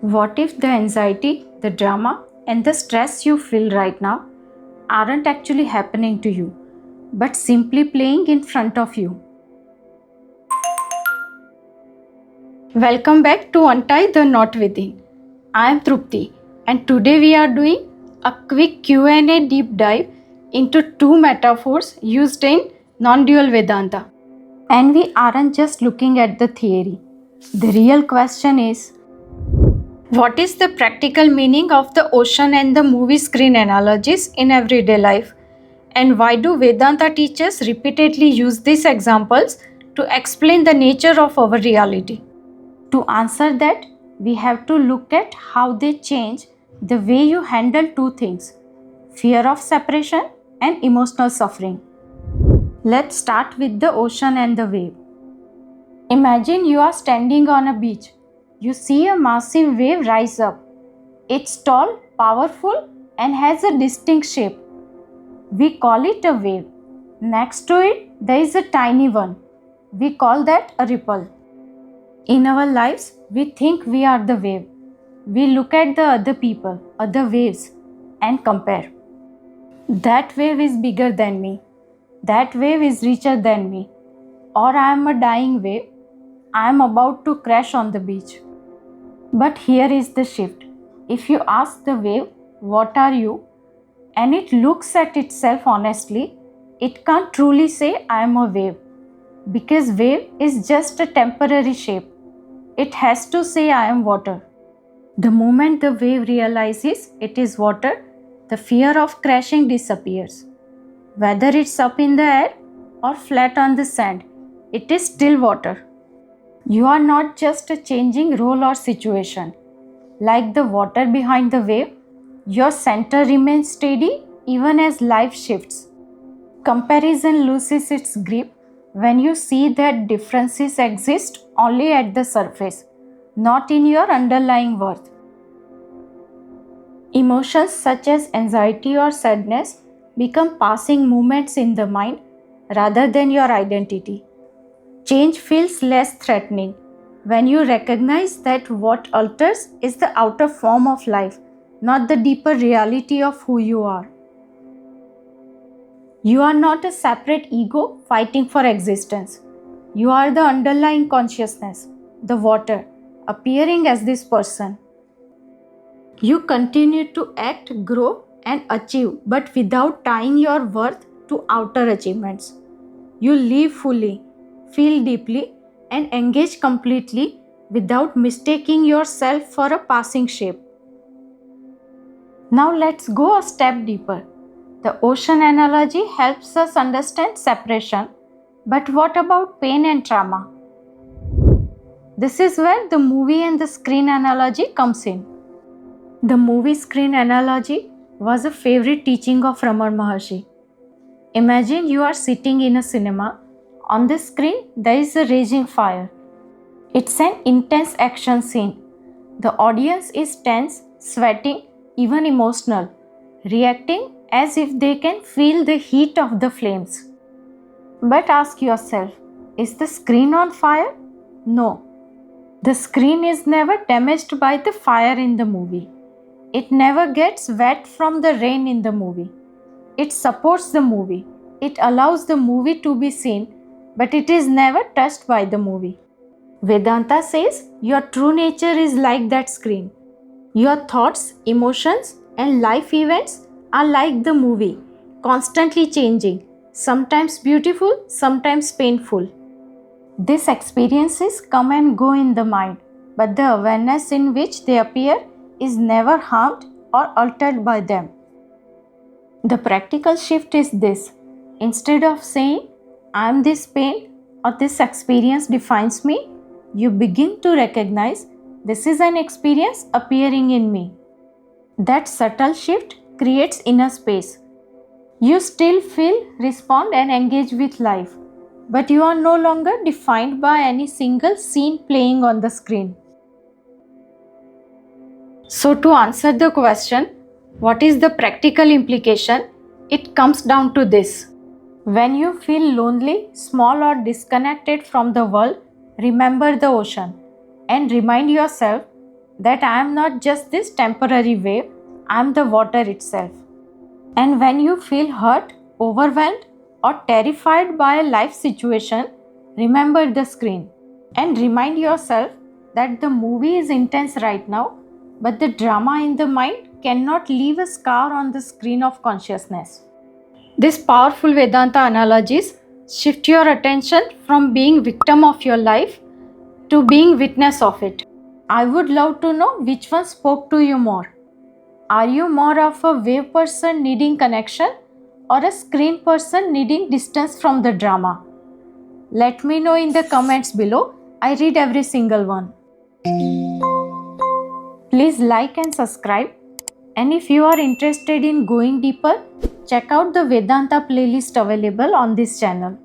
What if the anxiety, the drama, and the stress you feel right now aren't actually happening to you, but simply playing in front of you? Welcome back to Untie the Knot Within. I am Trupti, and today we are doing a quick Q&A deep dive into two metaphors used in non-dual Vedanta. And we aren't just looking at the theory. The real question is, what is the practical meaning of the ocean and the movie screen analogies in everyday life? And why do Vedanta teachers repeatedly use these examples to explain the nature of our reality? To answer that, we have to look at how they change the way you handle two things: fear of separation and emotional suffering. Let's start with the ocean and the wave. Imagine you are standing on a beach. You see a massive wave rise up. It's tall, powerful, and has a distinct shape. We call it a wave. Next to it, there is a tiny one. We call that a ripple. In our lives, we think we are the wave. We look at the other people, other waves, and compare. That wave is bigger than me. That wave is richer than me. Or I am a dying wave. I am about to crash on the beach. But here is the shift. If you ask the wave, "What are you?" and it looks at itself honestly, it can't truly say, "I am a wave." Because wave is just a temporary shape. It has to say, "I am water." The moment the wave realizes it is water, the fear of crashing disappears. Whether it's up in the air or flat on the sand, it is still water. You are not just a changing role or situation. Like the water behind the wave, your center remains steady even as life shifts. Comparison loses its grip when you see that differences exist only at the surface, not in your underlying worth. Emotions such as anxiety or sadness become passing moments in the mind rather than your identity. Change feels less threatening when you recognize that what alters is the outer form of life, not the deeper reality of who you are. You are not a separate ego fighting for existence. You are the underlying consciousness, the water, appearing as this person. You continue to act, grow, and achieve, but without tying your worth to outer achievements. You live fully, feel deeply, and engage completely without mistaking yourself for a passing shape. Now let's go a step deeper. The ocean analogy helps us understand separation, but what about pain and trauma? This is where the movie and the screen analogy comes in. The movie screen analogy was a favorite teaching of Ramana Maharshi. Imagine you are sitting in a cinema. On the screen, there is a raging fire. It's an intense action scene. The audience is tense, sweating, even emotional, reacting as if they can feel the heat of the flames. But ask yourself, is the screen on fire? No. The screen is never damaged by the fire in the movie. It never gets wet from the rain in the movie. It supports the movie. It allows the movie to be seen, but it is never touched by the movie. Vedanta says your true nature is like that screen. Your thoughts, emotions, and life events are like the movie, constantly changing, sometimes beautiful, sometimes painful. These experiences come and go in the mind, but the awareness in which they appear is never harmed or altered by them. The practical shift is this: instead of saying, "I am this pain" or "this experience defines me," you begin to recognize, "This is an experience appearing in me." That subtle shift creates inner space. You still feel, respond, and engage with life, but you are no longer defined by any single scene playing on the screen. So, to answer the question, what is the practical implication? It comes down to this. When you feel lonely, small, or disconnected from the world, remember the ocean and remind yourself that I am not just this temporary wave, I am the water itself. And when you feel hurt, overwhelmed, or terrified by a life situation, remember the screen and remind yourself that the movie is intense right now, but the drama in the mind cannot leave a scar on the screen of consciousness. These powerful Vedanta analogies shift your attention from being victim of your life to being witness of it. I would love to know which one spoke to you more. Are you more of a wave person needing connection or a screen person needing distance from the drama? Let me know in the comments below. I read every single one. Please like and subscribe. And if you are interested in going deeper, check out the Vedanta playlist available on this channel.